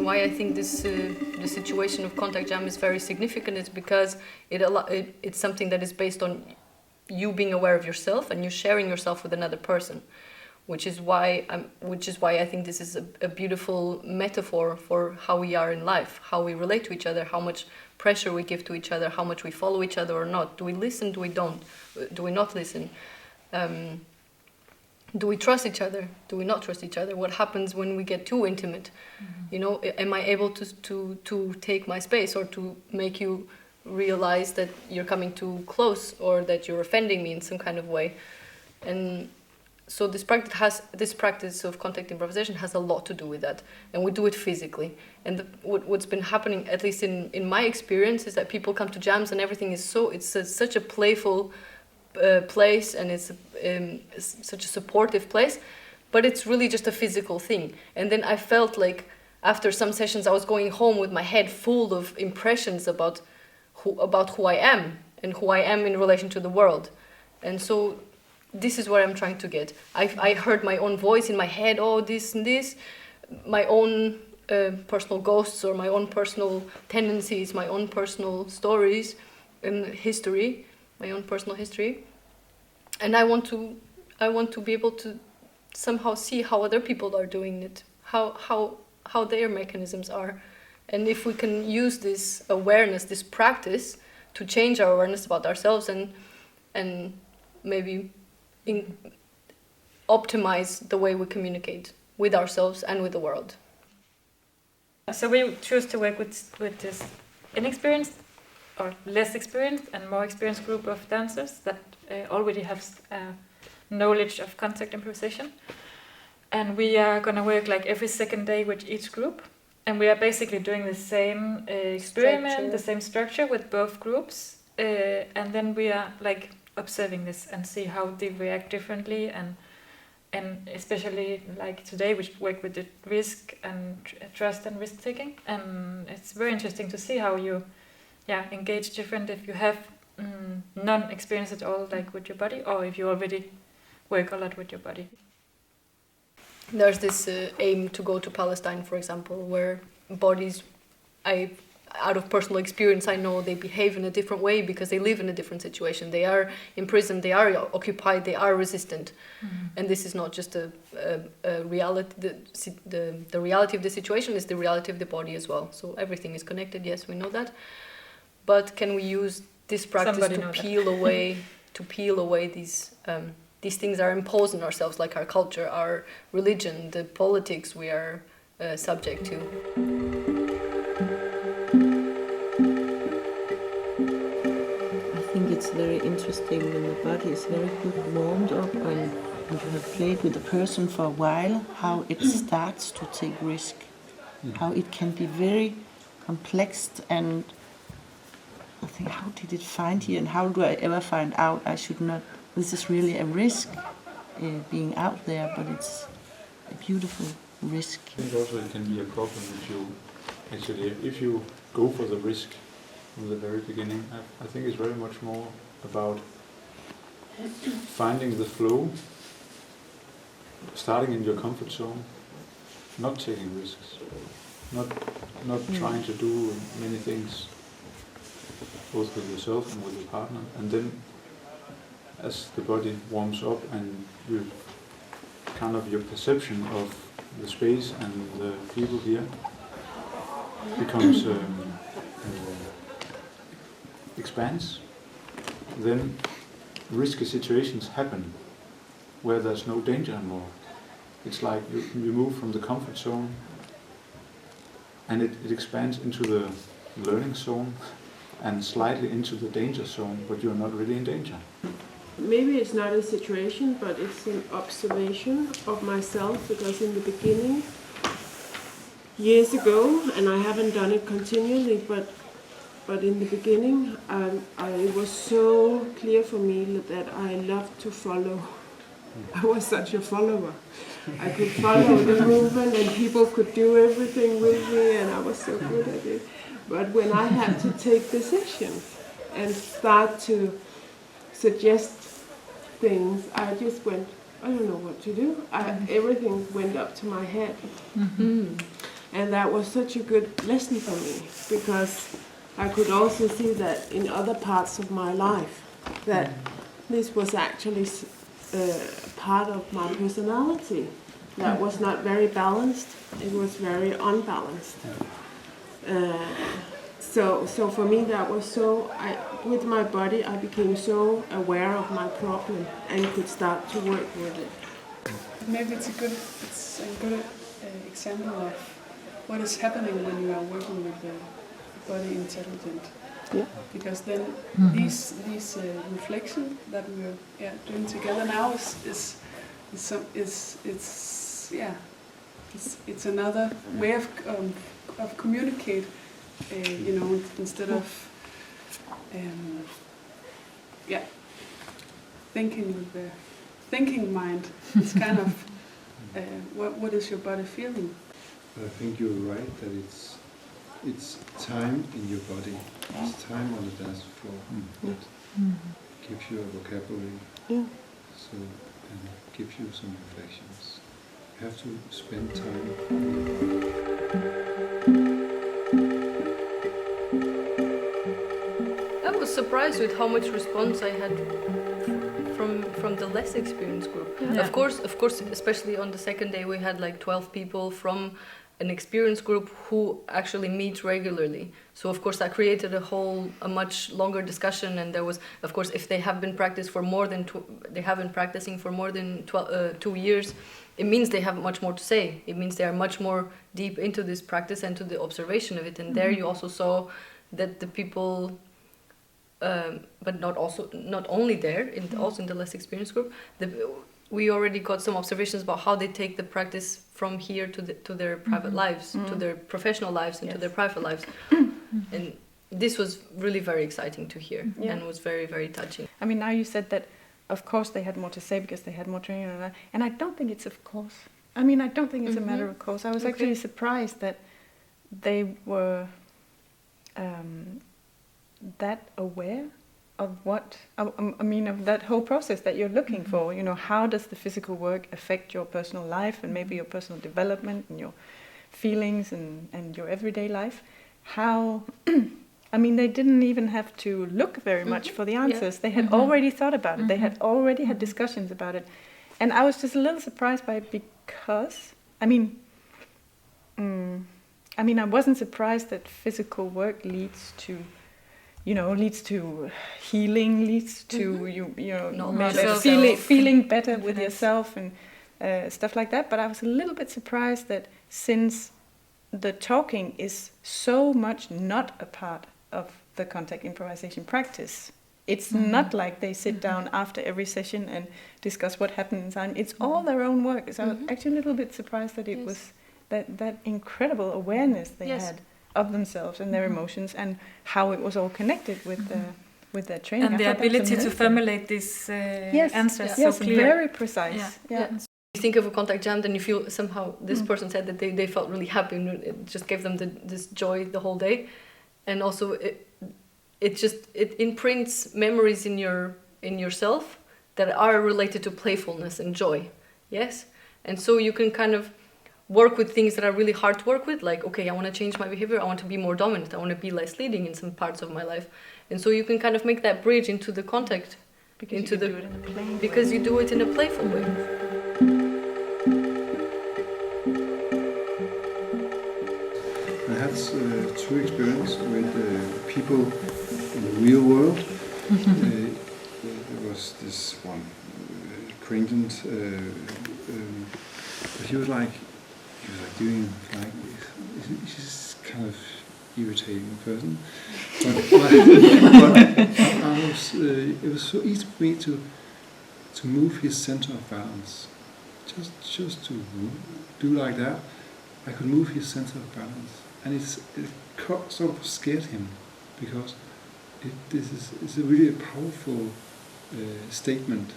why I think this the situation of contact jam is very significant is because it's something that is based on you being aware of yourself and you sharing yourself with another person, which is why I think this is a beautiful metaphor for how we are in life, how we relate to each other, how much pressure we give to each other, how much we follow each other or not. Do we listen? Do we don't? Do we not listen? Do we trust each other? Do we not trust each other? What happens when we get too intimate? Mm-hmm. You know, am I able to take my space or to make you realize that you're coming too close or that you're offending me in some kind of way? And so this practice of contact improvisation has a lot to do with that, and we do it physically. And what's been happening, at least in my experience, is that people come to jams and everything is such a playful place, and it's such a supportive place, but it's really just a physical thing. And then I felt like after some sessions I was going home with my head full of impressions about who I am and who I am in relation to the world. And so this is what I'm trying to get. I heard my own voice in my head, oh, this and this, my own personal ghosts or my own personal tendencies, my own personal stories and history, my own personal history. And I want to be able to somehow see how other people are doing it, how their mechanisms are. And if we can use this awareness, this practice, to change our awareness about ourselves and maybe optimize the way we communicate with ourselves and with the world. So we choose to work with this inexperienced or less experienced and more experienced group of dancers that already have knowledge of contact improvisation. And we are going to work like every second day with each group. And we are basically doing the same experiment, the same structure with both groups. And then we are like observing this and see how they react differently, and especially like today we work with the risk and trust and risk taking, and it's very interesting to see how you engage different if you have non-experience at all, like with your body, or if you already work a lot with your body. There's this aim to go to Palestine, for example, where bodies, out of personal experience, I know they behave in a different way because they live in a different situation. They are imprisoned, they are occupied, they are resistant. Mm-hmm. And this is not just a reality. The reality of the situation is the reality of the body as well. So everything is connected, yes, we know that. But can we use this practice to peel away these things that are imposed on ourselves, like our culture, our religion, the politics we are subject to? It's very interesting when the body is very good warmed up and you have played with the person for a while, how it starts to take risk, how it can be very complex, and I think, how did it find here, and how do I ever find out I should not, this is really a risk being out there, but it's a beautiful risk. I think also it can be a problem if you go for the risk from the very beginning. I think it's very much more about finding the flow, starting in your comfort zone, not taking risks, not trying to do many things, both with yourself and with your partner. And then as the body warms up and your perception of the space and the people here becomes expands, then risky situations happen where there's no danger anymore. It's like you move from the comfort zone and it expands into the learning zone and slightly into the danger zone, but you're not really in danger. Maybe it's not a situation, but it's an observation of myself, because in the beginning, years ago, and I haven't done it continually, but in the beginning, it was so clear for me that I loved to follow. I was such a follower. I could follow the movement and people could do everything with me, and I was so good at it. But when I had to take decisions and start to suggest things, I just went, I don't know what to do. Everything went up to my head. Mm-hmm. And that was such a good lesson for me, because I could also see that in other parts of my life, that this was actually part of my personality that was not very balanced. It was very unbalanced. So for me that was so, with my body I became so aware of my problem and could start to work with it. Maybe it's a good example of what is happening when you are working with the body intelligent. Yeah. Because then these reflection that we're doing together now it's another way of communicate. Instead of thinking with the thinking mind, it's kind of what is your body feeling? I think you're right that it's time in your body. It's time on the dance floor that gives you a vocabulary. Yeah. So and gives you some reflections. You have to spend time in your body. I was surprised with how much response I had from the less experienced group. Yeah. Of course, especially on the second day, we had like 12 people from an experienced group who actually meet regularly. So of course that created a much longer discussion, and there was, of course, if they have been practicing for more than 2 years, it means they have much more to say. It means they are much more deep into this practice and to the observation of it. And there you also saw that the people, but not only there, also in the less experienced group, we already got some observations about how they take the practice from here to their private lives, to their professional lives, and to their private lives. And this was really very exciting to hear, and was very, very touching. I mean, now you said that, of course, they had more to say because they had more training, and I don't think it's of course. I mean, I don't think it's a matter of course. I was actually surprised that they were that aware of what, of that whole process that you're looking for. You know, how does the physical work affect your personal life and maybe your personal development and your feelings and your everyday life? How, they didn't even have to look very much for the answers. They had already thought about it. They had already had discussions about it. And I was just a little surprised by it because, I wasn't surprised that physical work leads to healing, leads to feeling better with yourself and stuff like that. But I was a little bit surprised that since the talking is so much not a part of the contact improvisation practice, it's not like they sit down after every session and discuss what happened inside. It's all their own work. So I was actually a little bit surprised that it was that incredible awareness they had of themselves and their emotions and how it was all connected with their training. And the ability to formulate these answers so clear. Very precise. You think of a contact jam, then you feel somehow, this person said that they felt really happy and it just gave them this joy the whole day. And also it imprints memories in yourself that are related to playfulness and joy. Yes? And so you can kind of work with things that are really hard to work with, like, okay, I want to change my behavior, I want to be more dominant, I want to be less leading in some parts of my life. And so you can kind of make that bridge into the contact, because you do it in a playful way. I had two experiences with people in the real world. There was this one acquaintance, he was doing like he's just kind of irritating person, but it was so easy for me to move his center of balance, just to do like that. I could move his center of balance, and it sort of scared him because it's a really powerful statement.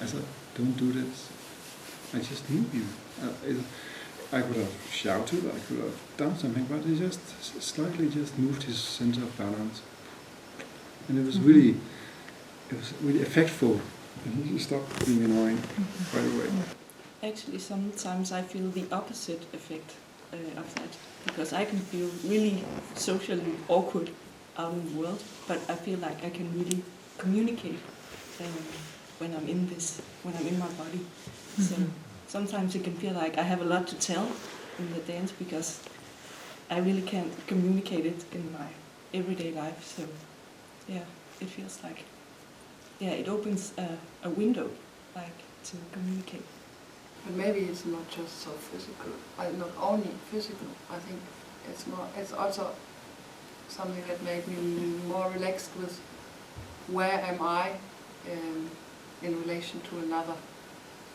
I said, don't do this. I just knew you. I could have shouted, I could have done something, but he just slightly moved his center of balance, and it was really effectful. And he stopped being annoying right away. actually sometimes I feel the opposite effect of that, because I can feel really socially awkward out in the world, but I feel like I can really communicate when I'm in my body. So sometimes it can feel like I have a lot to tell in the dance because I really can't communicate it in my everyday life. So yeah, it feels like it opens a window like to communicate. But maybe it's not just so physical, not only physical. I think it's also something that made me more relaxed with where am I in relation to another,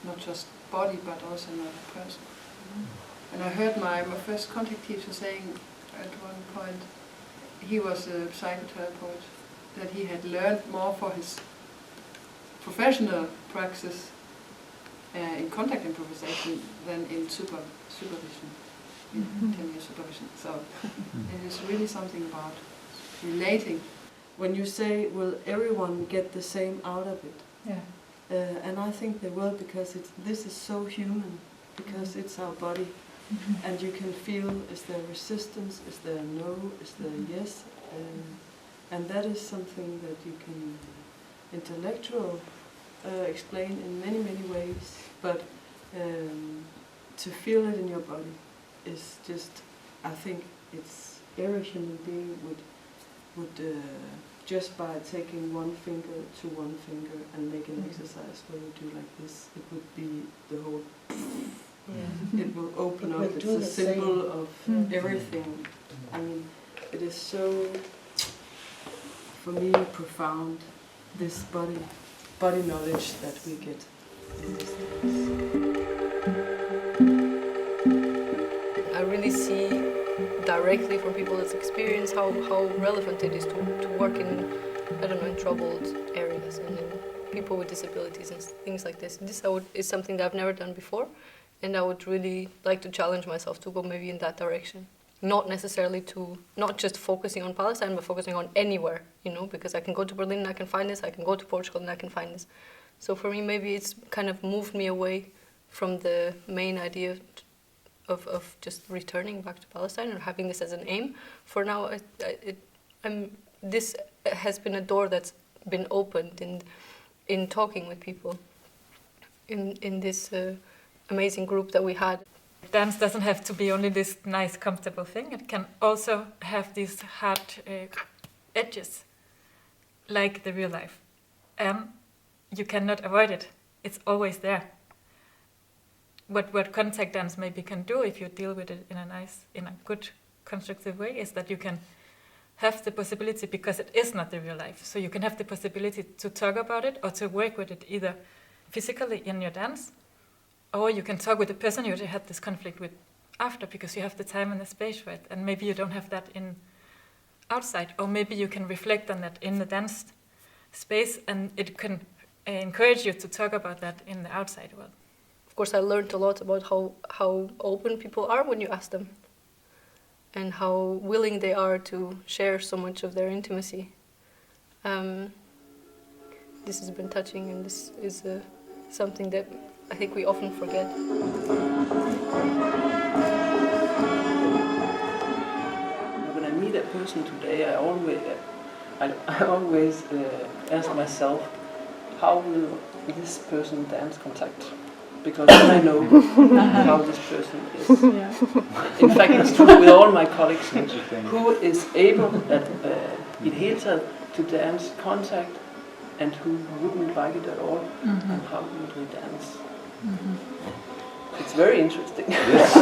not just body but also another person. And I heard my first contact teacher saying at one point, he was a psychotherapist, that he had learned more for his professional practice in contact improvisation than in supervision, in 10-year supervision. So it is really something about relating. When you say, will everyone get the same out of it? Yeah. And I think they will, because this is so human, because it's our body. And you can feel, is there resistance, is there no, is there yes? And that is something that you can explain in many, many ways, but to feel it in your body is just, I think it's every human being would just by taking one finger to one finger and make an exercise where you do like this, it would be the whole, it will open up, it's a symbol of everything. I mean, it is so, for me, profound, this body knowledge that we get in this dance. I really see directly from people that's experienced how relevant it is to work in, I don't know, in troubled areas and in people with disabilities and things like this. This is something that I've never done before, and I would really like to challenge myself to go maybe in that direction. Not necessarily not just focusing on Palestine, but focusing on anywhere, because I can go to Berlin and I can find this, I can go to Portugal and I can find this. So for me, maybe it's kind of moved me away from the main idea of just returning back to Palestine or having this as an aim. For now, this has been a door that's been opened in talking with people in this amazing group that we had. Dance doesn't have to be only this nice, comfortable thing. It can also have these hard edges, like the real life. You cannot avoid it. It's always there. What contact dance maybe can do, if you deal with it in a good, constructive way, is that you can have the possibility, because it is not the real life, so you can have the possibility to talk about it or to work with it either physically in your dance, or you can talk with the person you had this conflict with after, because you have the time and the space for it, and maybe you don't have that in outside, or maybe you can reflect on that in the dance space, and it can encourage you to talk about that in the outside world. Of course, I learned a lot about how open people are when you ask them, and how willing they are to share so much of their intimacy. This has been touching, and this is something that I think we often forget. When I meet a person today, I always ask myself, how will this person dance contact? Because then I know how this person is. In fact, it's true with all my colleagues, who is able in hele taget to dance contact and who wouldn't like it at all, and how would we dance? It's very interesting. Yes.